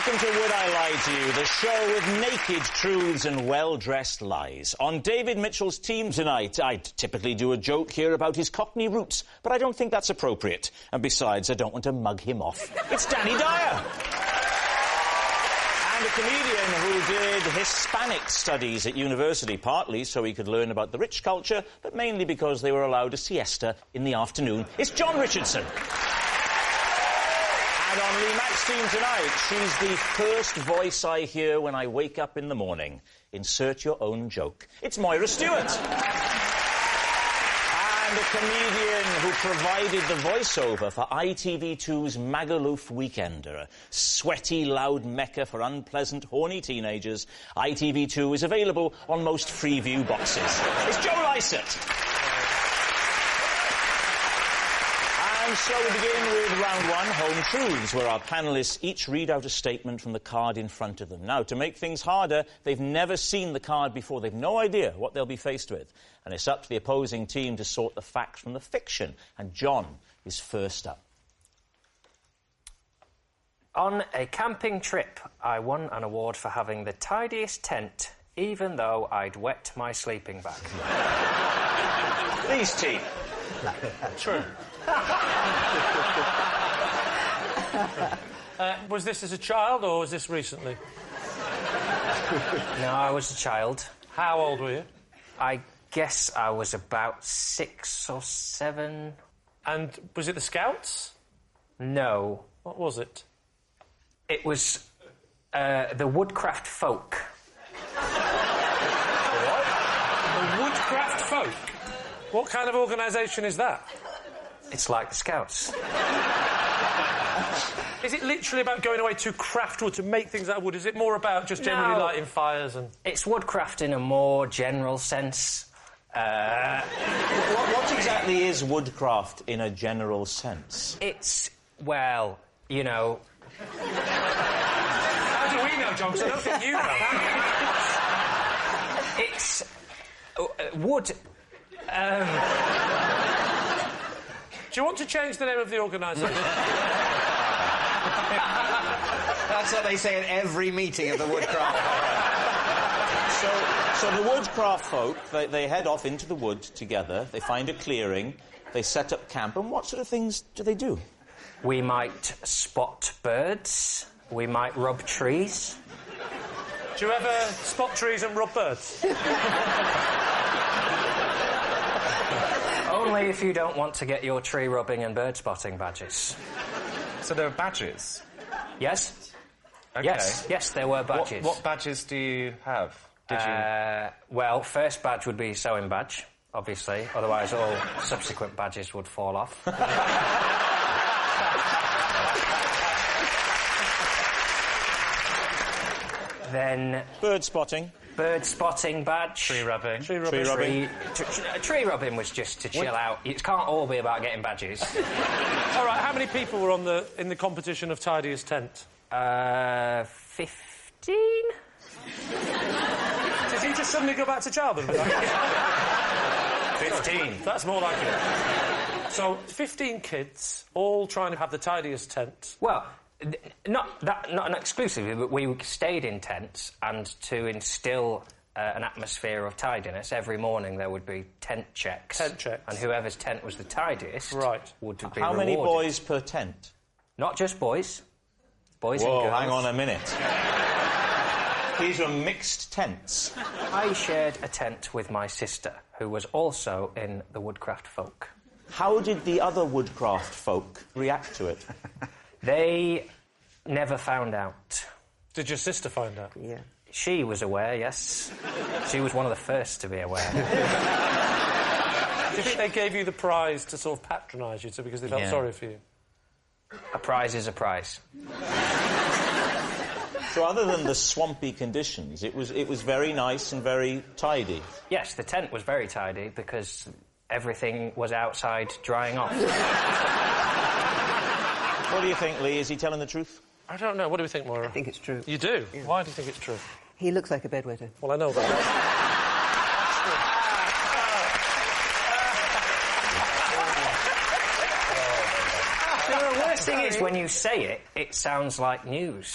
Welcome to Would I Lie to You, the show with naked truths and well-dressed lies. On David Mitchell's team tonight, I'd typically do a joke here about his Cockney roots, but I don't think that's appropriate. And besides, I don't want to mug him off. It's Danny Dyer! And a comedian who did Hispanic studies at university, partly so he could learn about the rich culture, but mainly because they were allowed a siesta in the afternoon. It's Jon Richardson. And on Lee Mack's team tonight, she's the first voice I hear when I wake up in the morning. Insert your own joke. It's Moira Stewart. And a comedian who provided the voiceover for ITV2's Magaluf Weekender, a sweaty, loud mecca for unpleasant, horny teenagers. ITV2 is available on most Freeview boxes. It's Joe Lycett. And so we begin with round one, Home Truths, where our panellists each read out a statement from the card in front of them. Now, to make things harder, they've never seen the card before. They've no idea what they'll be faced with. And it's up to the opposing team to sort the facts from the fiction. And John is first up. On a camping trip, I won an award for having the tidiest tent, even though I'd wet my sleeping bag. Lee's team. True. Was this as a child or was this recently? No, I was a child. How old were you? I guess I was about 6 or 7. And was it the Scouts? No. What was it? It was the Woodcraft Folk. What? The Woodcraft Folk? What kind of organisation is that? It's like the Scouts. Is it literally about going away to craft wood, to make things out of wood? Is it more about just generally lighting fires and... It's woodcraft in a more general sense. What exactly is woodcraft in a general sense? It's, well, you know... How do we know, John? 'Cause I don't think you know. It's... wood... Do you want to change the name of the organisation? That's what they say at every meeting of the Woodcraft. So the Woodcraft folk, they head off into the wood together, they find a clearing, they set up camp, and what sort of things do they do? We might spot birds, we might rub trees. Do you ever spot trees and rub birds? Only if you don't want to get your tree rubbing and bird spotting badges. So there are badges? Yes. Okay. Yes, there were badges. What badges do you have? Well, first badge would be sewing badge, obviously. Otherwise, all subsequent badges would fall off. Then... Bird spotting. Bird spotting badge. Tree rubbing. Tree rubbing. Tree rubbing was just to chill out. It can't all be about getting badges. All right, how many people were in the competition of tidiest tent? 15? Did he just suddenly go back to childhood? 15. That's more like it. So, 15 kids, all trying to have the tidiest tent. Well... Not exclusively, but we stayed in tents, and to instil an atmosphere of tidiness, every morning there would be tent checks. Tent checks. And whoever's tent was the tidiest would be How rewarded. many boys per tent? Not just boys. Boys Whoa, and girls. hang on a minute. These were mixed tents. I shared a tent with my sister, who was also in the Woodcraft Folk. How did the other Woodcraft folk react to it? They never found out. Did your sister find out? Yeah. She was aware, yes. She was one of the first to be aware. Do you think they gave you the prize to sort of patronise you, because they felt sorry for you? A prize is a prize. So other than the swampy conditions, it was very nice and very tidy? Yes, the tent was very tidy because everything was outside drying off. What do you think, Lee? Is he telling the truth? I don't know. What do we think, Moira? I think it's true. You do? Yeah. Why do you think it's true? He looks like a bedwetter. Well, I know that. thing is, when you say it, it sounds like news.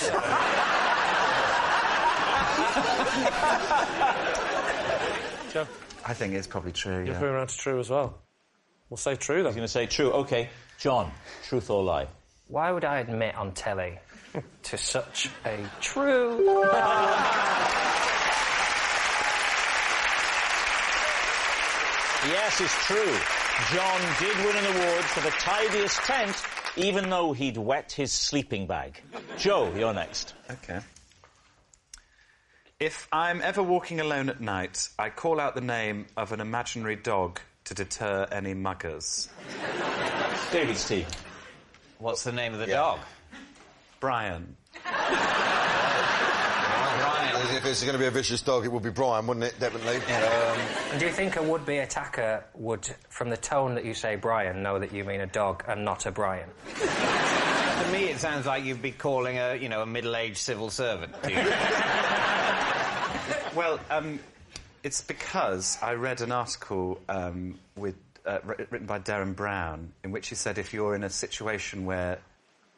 Joe? I think it's probably true, You're going around to true as well. We'll say true, then. He's going to say true. OK. John, truth or lie? Why would I admit on telly to such a true... Yes, it's true. John did win an award for the tidiest tent, even though he'd wet his sleeping bag. Joe, you're next. OK. If I'm ever walking alone at night, I call out the name of an imaginary dog to deter any muggers. David's team. What's the name of the dog? Brian. If it's going to be a vicious dog, it would be Brian, wouldn't it? Definitely. And do you think a would-be attacker would, from the tone that you say Brian, know that you mean a dog and not a Brian? To me, it sounds like you'd be calling a middle-aged civil servant. Well, it's because I read an article written by Darren Brown in which he said if you're in a situation where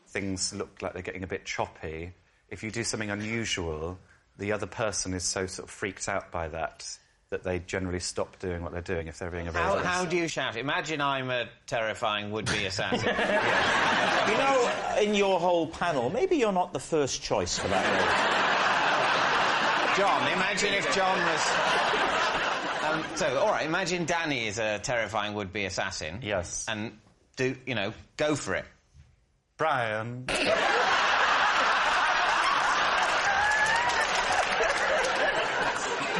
things look like they're getting a bit choppy, if you do something unusual, the other person is so sort of freaked out by that they generally stop doing what they're doing if they're being a very... How do you shout? Imagine I'm a terrifying would-be assassin. You know, in your whole panel, maybe you're not the first choice for that role. John, imagine if John was... all right, imagine Danny is a terrifying would-be assassin. Yes. And go for it. Brian.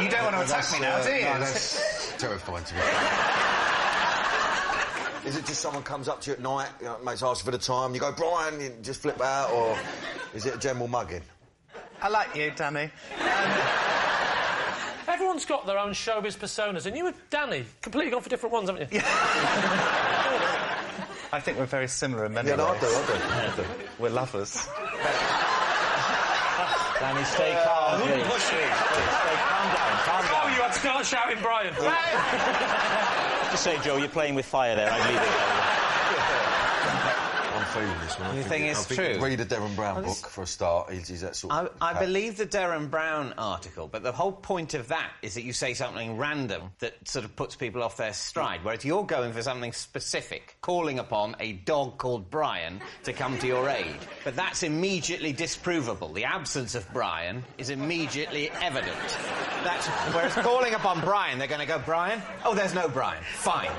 You don't want to attack me now, do you? No, that's terrifying to me. Is it just someone comes up to you at night, makes ask for the time, you go, Brian, you just flip out, or is it a general mugging? I like you, Danny. Everyone's got their own showbiz personas, and you and Danny completely gone for different ones, haven't you? I think we're very similar in many ways. Yeah, no, I do. We're lovers. Danny, stay calm, please. Stay calm down. Oh, you had to start shouting Brian. Just say, Joe, you're playing with fire there. I'd leave it there. I'm feeling this one. You think it's true? Read a Darren Brown book for a start. He's that sort of... I believe the Darren Brown article, but the whole point of that is that you say something random that sort of puts people off their stride, whereas you're going for something specific, calling upon a dog called Brian to come to your aid. But that's immediately disprovable. The absence of Brian is immediately evident. Whereas calling upon Brian, they're going to go, Brian? Oh, there's no Brian. Fine.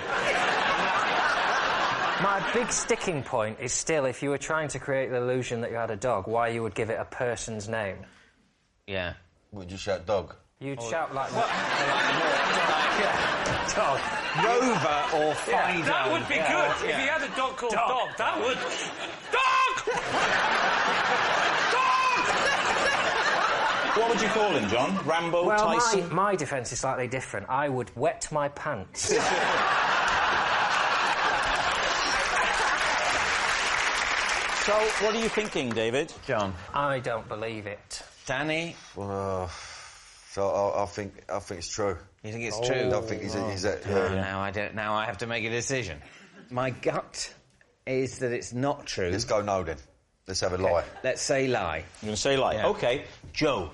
My big sticking point is still, if you were trying to create the illusion that you had a dog, why you would give it a person's name. Yeah. Would you shout dog? You'd shout like... Dog. Rover or Fido. That would be good. If he had a dog called Dog, that would... Dog! What would you call him, John? Rambo, well, Tyson? my defence is slightly different. I would wet my pants. So, what are you thinking, David? John. I don't believe it. Danny? So I think it's true. You think it's true? I think he's that... Now I have to make a decision. My gut is that it's not true. Let's go no, then. Let's have a lie. Let's say lie. You're going to say lie? Yeah. OK. Joe,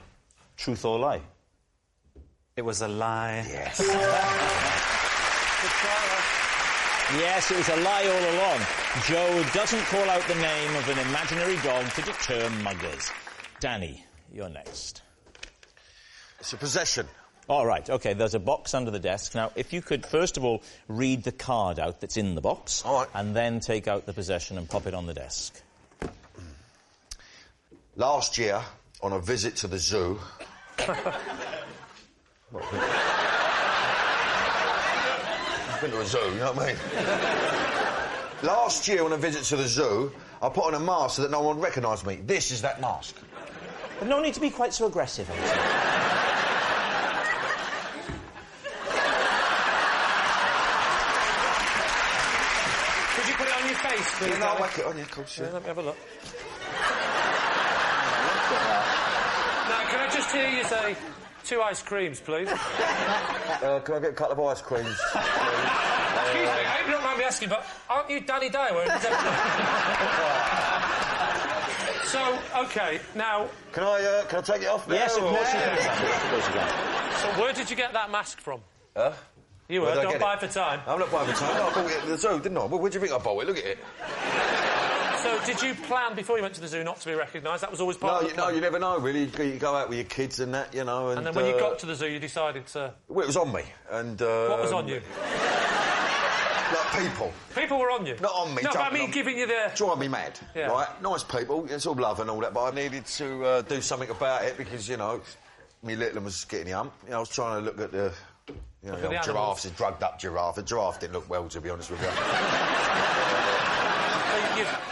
truth or lie? It was a lie. Yes. Yes, it was a lie all along. Joe doesn't call out the name of an imaginary dog to deter muggers. Danny, you're next. It's a possession. All right, OK, there's a box under the desk. Now, if you could, first of all, read the card out that's in the box. All right. And then take out the possession and pop it on the desk. Last year, on a visit to the zoo... I've been to a zoo, you know what I mean? Last year, on a visit to the zoo, I put on a mask so that no one would recognise me. This is that mask. But no need to be quite so aggressive, Could you put it on your face, please? Yeah, no, I'll whack it on you, of course, yeah. Let me have a look. Now, can I just hear you say 2 ice creams, please. Can I get a couple of ice creams? Excuse me, I hope you don't mind me asking, but aren't you Danny Dyer wearing the So, OK, now... Can I take it off now? Yes, of course you can. So where did you get that mask from? Huh? You were, don't buy for time. I'm not buying for time. I bought it at the zoo, didn't I? Well, where do you think I bought it? Look at it. So did you plan, before you went to the zoo, not to be recognised? That was always part of the plan? No, you never know, really. You go out with your kids and that, you know, and then when you got to the zoo, you decided to... Well, it was on me, and... What was on you? Like people. People were on you? Not on me. No, but I mean giving you the... Drive me mad, yeah. Right? Nice people, it's all love and all that, but I needed to do something about it because, you know, me little one was getting the hump. You know, I was trying to look at the... You know, the giraffes, a drugged-up giraffe. The giraffe didn't look well, to be honest with you.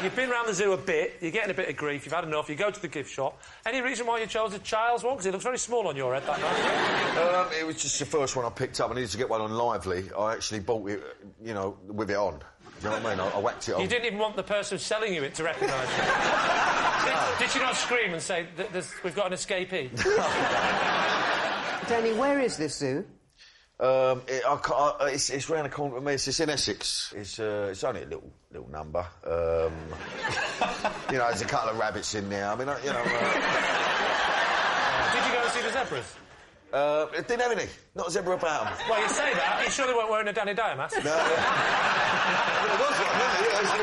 You've been around the zoo a bit, you're getting a bit of grief, you've had enough, you go to the gift shop. Any reason why you chose a child's one? Because it looks very small on your head, that night. It was just the first one I picked up. I needed to get one on Lively. I actually bought it, you know, with it on. Do you know what I mean? I whacked it on. You didn't even want the person selling you it to recognise you? Did you not scream and say, we've got an escapee? Danny, where is this zoo? It's round the corner from me. It's in Essex. It's only a little number. You know, there's a couple of rabbits in there. I mean, you know... Did you go and see the zebras? It didn't have any. Not a zebra about them. Well, you say that. You sure they weren't wearing a Danny Dyer mask? No. Well, there was one, there was one.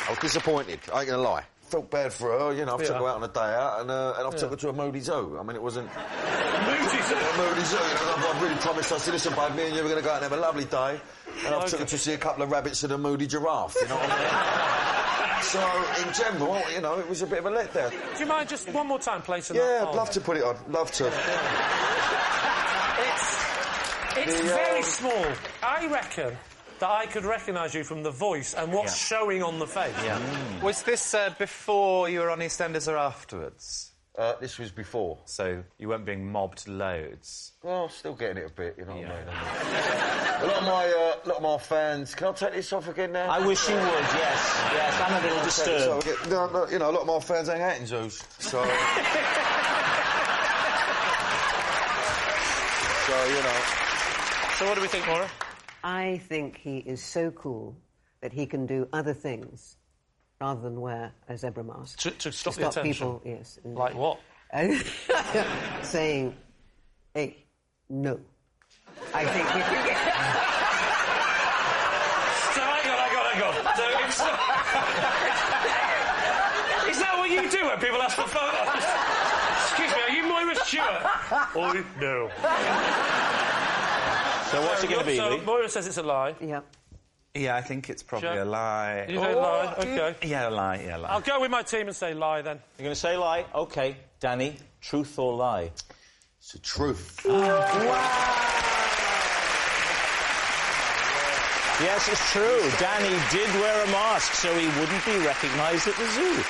I was disappointed. I ain't gonna lie. Felt bad for her, you know. I took her out on a day out and I took her to a moody zoo. I mean, it wasn't... Moody zoo? A moody zoo. I really promised. I said, listen, babe, me and you were going to go out and have a lovely day. And I took her to see a couple of rabbits and a moody giraffe, you know what I mean? So, in general, you know, it was a bit of a letdown. Do you mind just one more time placing that Yeah, on? I'd love to put it on. Love to. It's very small. I reckon that I could recognise you from the voice and what's showing on the face. Yeah. Was this before you were on EastEnders or afterwards? This was before. So you weren't being mobbed loads? Well, still getting it a bit, you know what I mean? A lot of my fans... Can I take this off again now? I wish you would, yes. Yes, I'm a little disturbed. No, you know, a lot of my fans hang out in zoos, so... So, you know... So what do we think, Moira? I think he is so cool that he can do other things rather than wear a zebra mask. To stop the attention? People, yes. Like what? Saying, hey, no. I think we can get... So, hang on. So, is that what you do when people ask for photos? Excuse me, are you Moira Stewart? Oh, no. So what's it going to be, So Lee? Moira says it's a lie. Yeah. Yeah, I think it's probably Sure. a lie. You say lie? OK. Yeah, a lie, yeah, a lie. I'll go with my team and say lie, then. You're going to say lie? OK. Danny, truth or lie? It's the truth. Yes, it's true. Danny did wear a mask so he wouldn't be recognised at the zoo.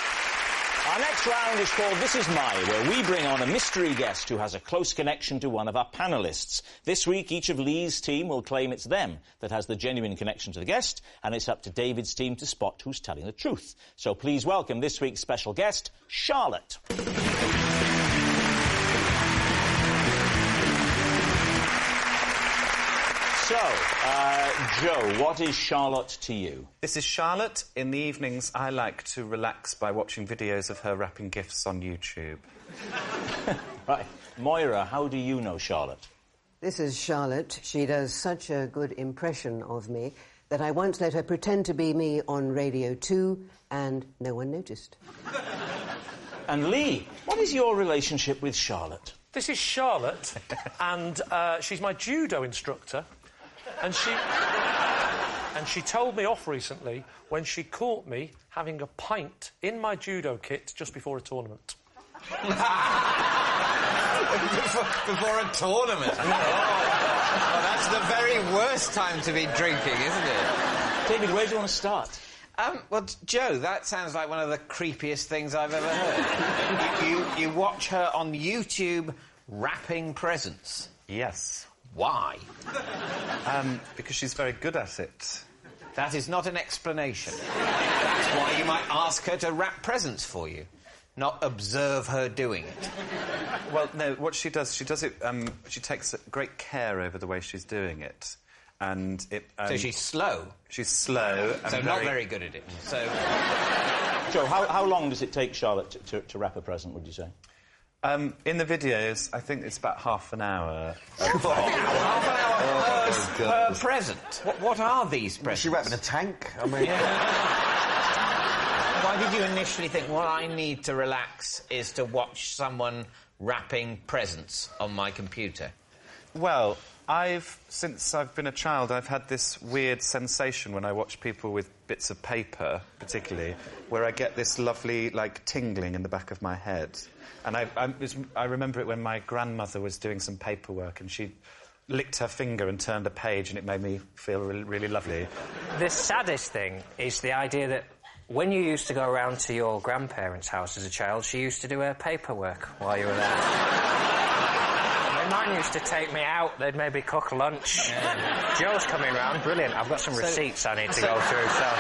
Our next round is called This Is My, where we bring on a mystery guest who has a close connection to one of our panellists. This week, each of Lee's team will claim it's them that has the genuine connection to the guest, and it's up to David's team to spot who's telling the truth. So please welcome this week's special guest, Charlotte. So, Joe, what is Charlotte to you? This is Charlotte. In the evenings, I like to relax by watching videos of her wrapping gifts on YouTube. Right. Moira, how do you know Charlotte? This is Charlotte. She does such a good impression of me that I once let her pretend to be me on Radio 2 and no one noticed. And Lee, what is your relationship with Charlotte? This is Charlotte, and she's my judo instructor. And she told me off recently when she caught me having a pint in my judo kit just before a tournament. Before a tournament? Oh, that's the very worst time to be drinking, isn't it? David, where do you want to start? Well, Joe, that sounds like one of the creepiest things I've ever heard. You watch her on YouTube wrapping presents. Yes. Why? Because she's very good at it. That is not an explanation. That's why you might ask her to wrap presents for you. not observe her doing it? Well, no, what she does it... she takes great care over the way she's doing it. And it... so she's slow? She's slow and so not very good at it. So... Joe, how long does it take Charlotte to wrap a present, would you say? In the videos, I think it's about half an hour. Half an hour per present? What are these presents? Is she wrapping a tank? I mean... Why did you initially think, what I need to relax is to watch someone wrapping presents on my computer? Well, since I've been a child, I've had this weird sensation when I watch people with bits of paper, particularly, where I get this lovely, like, tingling in the back of my head. And I remember it when my grandmother was doing some paperwork and she licked her finger and turned a page and it made me feel really, really lovely. The saddest thing is the idea that when you used to go around to your grandparents' house as a child, she used to do her paperwork while you were there. Mine used to take me out. They'd maybe cook lunch. Yeah. Joe's coming round. Brilliant. I've got some receipts I need to go through, so...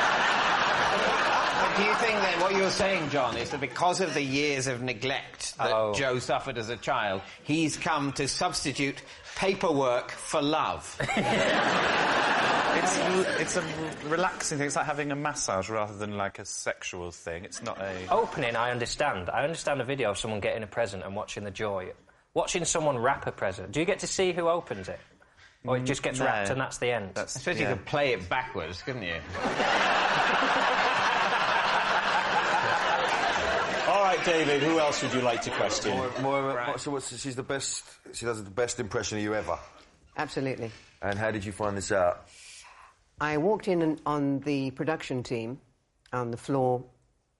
Do you think then what you're saying, John, is that because of the years of neglect that Joe suffered as a child, he's come to substitute paperwork for love? It's a relaxing thing. It's like having a massage rather than, like, a sexual thing. It's not a... Opening, I understand. I understand a video of someone getting a present and watching the joy. Watching someone wrap a present, do you get to see who opens it? Or it just gets wrapped and that's the end? I suppose you could play it backwards, couldn't you? All right, David, who else would you like to question? Moira, she's the best... She does the best impression of you ever. Absolutely. And how did you find this out? I walked in on the production team on the floor,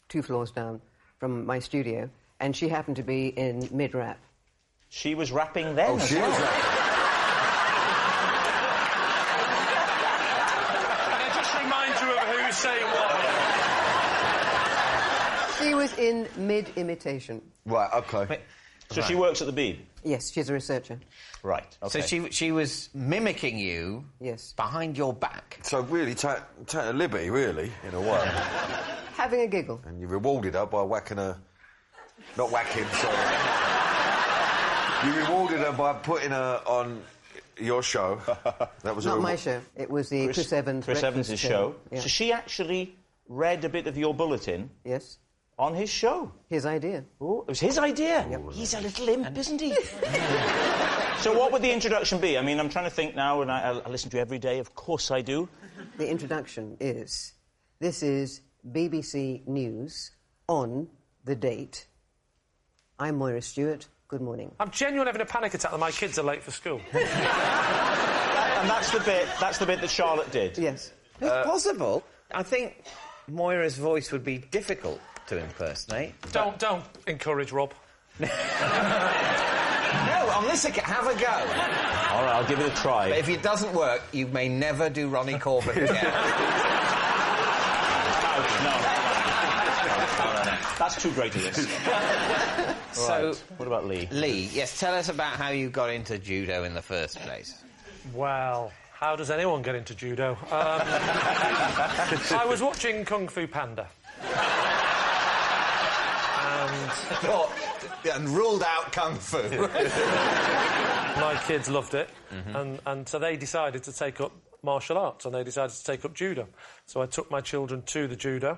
2 floors down from my studio, and she happened to be in mid-rap. She was rapping then. Oh, she was rapping. Can I just remind you of who's saying what? She was in mid-imitation. Right, OK. So she works at the Beeb? Yes, she's a researcher. Right, OK. So she was mimicking you... Yes. ...behind your back? So really, take a liberty, really, in a way. Having a giggle. And you rewarded her by whacking her... Not whacking, sorry. You rewarded her by putting her on your show. That was not my show. It was the Chris Evans. Chris Evans' show. Yeah. So she actually read a bit of your bulletin. Yes. On his show. His idea. Oh, it was his idea. Yep. He's a little imp, isn't he? So what would the introduction be? I mean, I'm trying to think now, and I listen to you every day. Of course I do. The introduction is: this is BBC News on the date. I'm Moira Stewart. Good morning. I'm genuinely having a panic attack that my kids are late for school. And that's the bit that Charlotte did. Yes. It's possible. I think Moira's voice would be difficult to impersonate. Don't encourage Rob. No, on this account, have a go. All right, I'll give it a try. But if it doesn't work, you may never do Ronnie Corbett again. No. That's too great a risk. So, right. What about Lee? Lee, yes, tell us about how you got into judo in the first place. Well, how does anyone get into judo? I was watching Kung Fu Panda. And ruled out Kung Fu. My kids loved it, and so they decided to take up martial arts, and they decided to take up judo. So I took my children to the judo,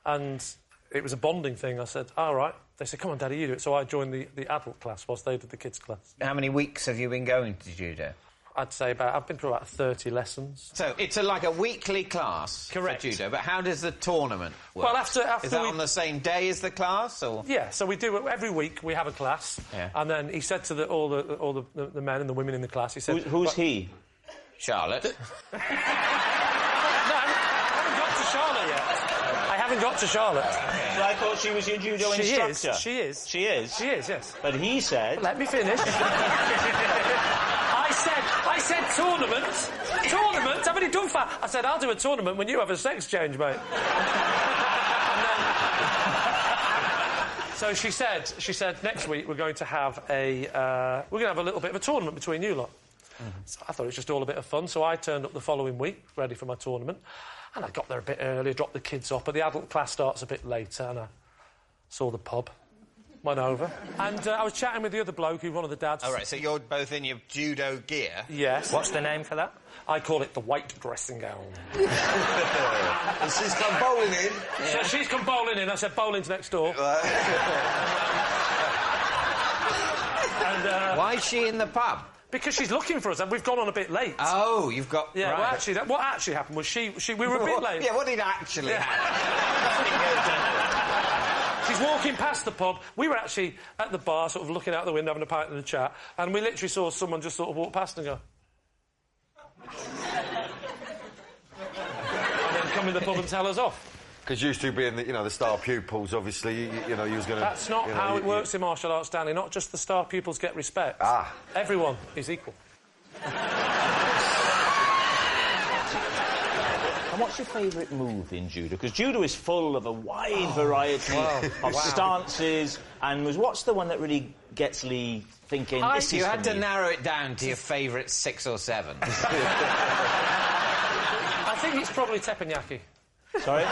and it was a bonding thing. I said, all right. They said, come on, Daddy, you do it. So I joined the adult class whilst they did the kids' class. How many weeks have you been going to judo? I'd say I've been through about 30 lessons. So it's like a weekly class. Correct. For judo, but how does the tournament work? Well, after is that on the same day as the class, or...? Yeah, so we do it every week. We have a class, and then he said to all the men and the women in the class, he said... Who's he? Charlotte. No, I haven't got to Charlotte yet. I haven't got to Charlotte. So I thought she was your judo instructor. She is. She is? She is, yes. But he said... Let me finish. I said tournament. Tournament? I've only done I said, I'll do a tournament when you have a sex change, mate. So she said, next week we're going to have a little bit of a tournament between you lot. So I thought it was just all a bit of fun, so I turned up the following week, ready for my tournament, and I got there a bit early, dropped the kids off, but the adult class starts a bit later, and saw the pub, went over, and I was chatting with the other bloke, who's one of the dads. All right, so you're both in your judo gear? Yes. What's the name for that? I call it the white dressing gown. And she's come bowling in. So she's come bowling in. I said, bowling's next door. Why is she in the pub? Because she's looking for us, and we've gone on a bit late. Oh, you've got... Yeah, right. well, actually, what actually happened was we were a bit late. Yeah, what did actually happen? She's walking past the pub. We were actually at the bar, sort of looking out the window, having a pint and a chat, and we literally saw someone just sort of walk past and go... and then come in the pub and tell us off. Because used to being, the star pupils, obviously, you was going to... That's not how it works in martial arts, Stanley. Not just the star pupils get respect. Ah. Everyone is equal. And what's your favourite move in judo? Because judo is full of a wide variety of stances and moves. What's the one that really gets Lee thinking, this is You for had to me? narrow it down to your favourite 6 or 7. I think it's probably teppanyaki. Sorry?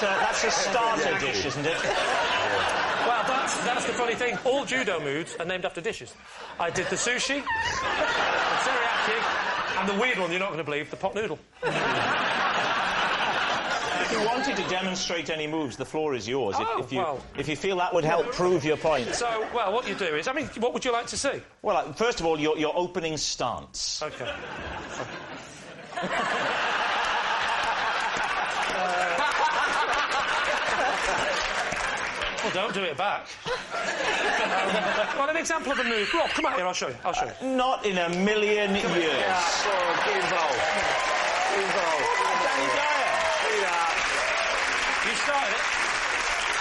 That's a starter dish, isn't it? Well, that's the funny thing. All judo moves are named after dishes. I did the sushi, the teriyaki, and the weird one you're not going to believe, the pot noodle. If you wanted to demonstrate any moves, the floor is yours. Oh, if you feel that would help prove your point. So, what you do is... what would you like to see? Well, first of all, your opening stance. OK. Well, don't do it back. Well, an example of a move. Rob, come out here, I'll show you. Not in a million years. Yeah, go on, get involved. Get involved. You started it.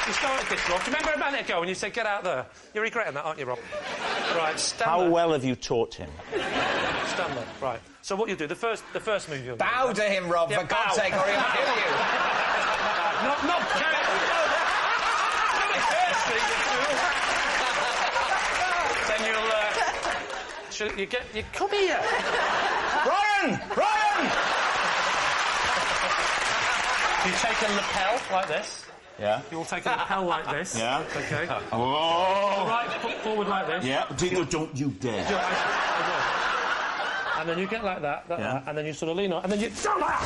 You started this, Rob. Do you remember a minute ago when you said, get out there? You're regretting that, aren't you, Rob? Right, stand How there. well have you taught him? Stand there. Right. So what you do, the first move you'll do... Bow to him, Rob, Yeah, for God's bow. sake, or he'll kill you. No, then you come here. Brian! You take a lapel like this. Yeah. You will take a lapel like this. Yeah. Okay. Oh! Right, foot forward like this. Yeah. Don't you dare. I will. And then you get like that, and then you sort of lean on, and then you... Sorry, Rob.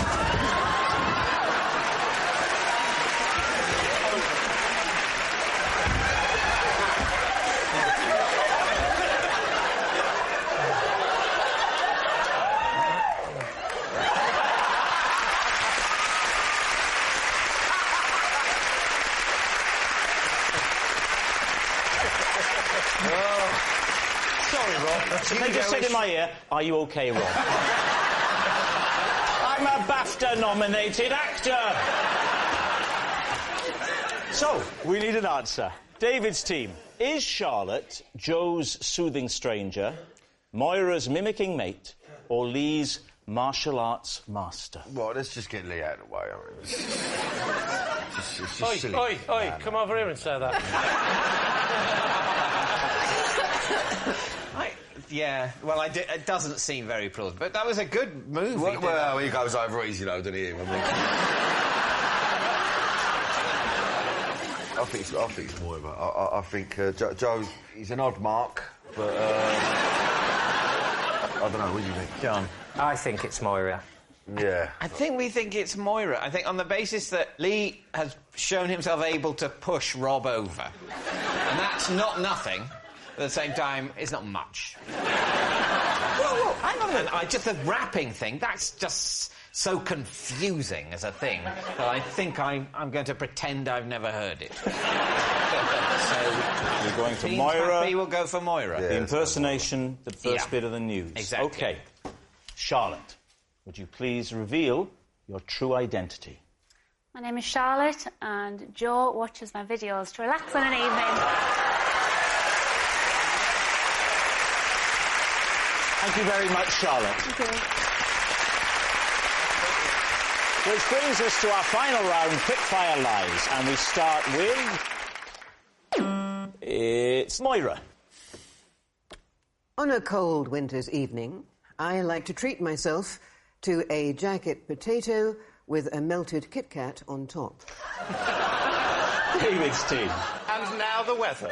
They just said in my ear, are you OK, Rob? I'm a BAFTA-nominated actor! So, we need an answer. David's team. Is Charlotte Joe's soothing stranger, Moira's mimicking mate, or Lee's martial arts master? Well, let's just get Lee out of the way. It's just silly. Oi, come over here and say that. It doesn't seem very plausible, but that was a good move. Well, he goes over easy, though, doesn't he? I think it's Moira. I think Joe, he's an odd mark, but I don't know. What do you think, John? I think it's Moira. Yeah. I think we think it's Moira. I think on the basis that Lee has shown himself able to push Rob over, and that's not nothing. At the same time, it's not much. Whoa, hang on a minute. Just the rapping thing, that's just so confusing as a thing that I think I'm going to pretend I've never heard it. So, You're going to Team Moira. Happy will go for Moira. The impersonation, the first bit of the news. Exactly. OK. Charlotte, would you please reveal your true identity? My name is Charlotte, and Joe watches my videos to relax on an evening. Thank you very much, Charlotte. Thank you. Which brings us to our final round, quickfire lies, and we start with... It's Moira. On a cold winter's evening, I like to treat myself to a jacket potato with a melted Kit Kat on top. David's team. And now the weather.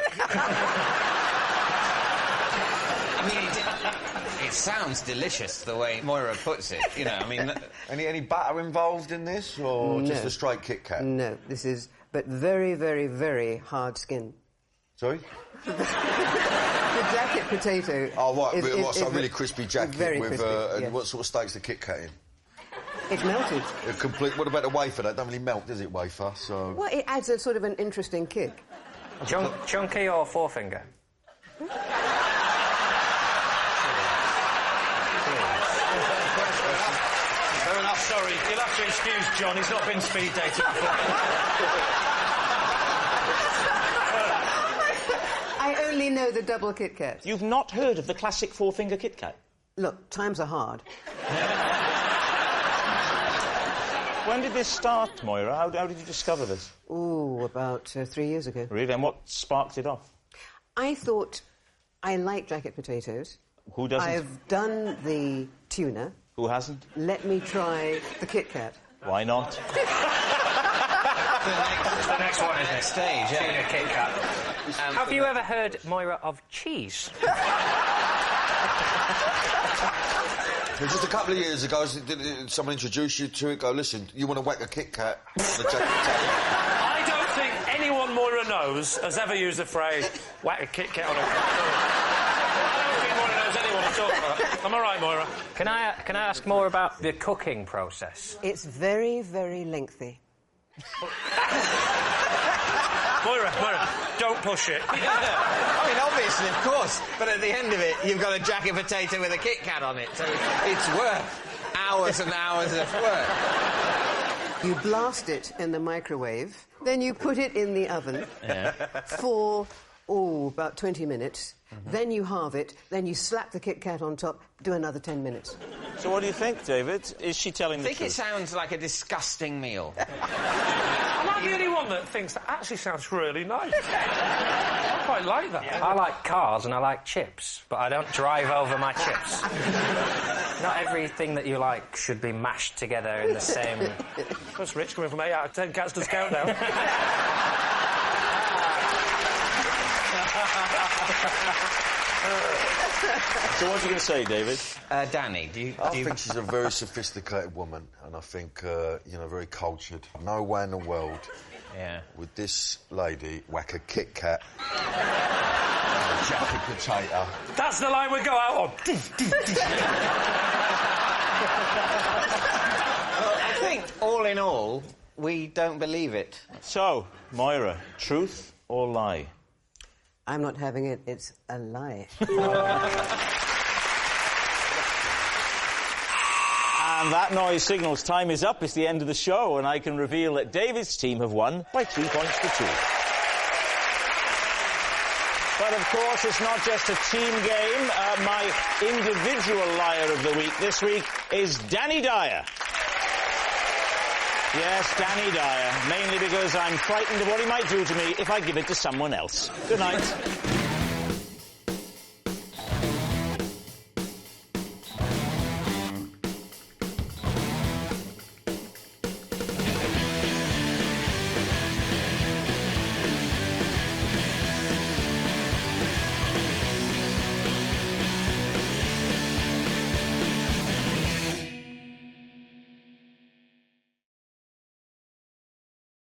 I mean, it sounds delicious the way Moira puts it. You know, I mean, Any butter involved in this, or No. just a straight Kit Kat? No, this is... but very, very, very hard skin. Sorry? The jacket potato... Oh, right, is a really crispy jacket very with... crispy, and yes. what sort of steak's the Kit Kat in? It's melted. A complete... What about the wafer? That don't really melt, does it, wafer? So... Well, it adds a sort of an interesting kick. Chunky or forefinger? Fair enough, sorry. You'll have to excuse John, he's not been speed dated before. I only know the double Kit Kat. You've not heard of the classic four-finger Kit Kat? Look, times are hard. When did this start, Moira? How did you discover this? Ooh, about 3 years ago. Really? And what sparked it off? I thought I like jacket potatoes. Who doesn't? I've done the tuna. Who hasn't? Let me try the Kit Kat. Why not? The next one is next stage, yeah. Tuna Kit Kat. Have you ever heard, Moira, of cheese? Well, just a couple of years ago, someone introduced you to it. Go, listen, you want to whack a Kit Kat? The jacket potato. I don't think anyone Moira knows has ever used the phrase whack a Kit Kat on a... I don't think Moira knows anyone at all. Am I right, Moira? Can I ask more about the cooking process? It's very, very lengthy. Moira, don't push it. I mean, obviously, of course, but at the end of it, you've got a jacket potato with a Kit Kat on it, so it's worth hours and hours of work. You blast it in the microwave, then you put it in the oven for, about 20 minutes. Then you halve it, then you slap the Kit Kat on top, do another 10 minutes. So what do you think, David? Is she telling the I think truth? it sounds like a disgusting meal. Am I the only one that thinks that actually sounds really nice? I quite like that. I like cars and I like chips, but I don't drive over my chips. Not everything that you like should be mashed together in the same... That's Rich coming from 8 out of 10 cats does countdown. So what are you going to say, David? Danny, do you... I think she's a very sophisticated woman, and I think, very cultured. No way in the world would this lady whack a Kit Kat and a jacket potato. That's the line we go out on. I think, all in all, we don't believe it. So, Moira, truth or lie? I'm not having it, it's a lie. And that noise signals time is up. It's the end of the show, and I can reveal that David's team have won by 3 points to 2. But, of course, it's not just a team game. My individual liar of the week this week is Danny Dyer. Yes, Danny Dyer, mainly because I'm frightened of what he might do to me if I give it to someone else. Good night.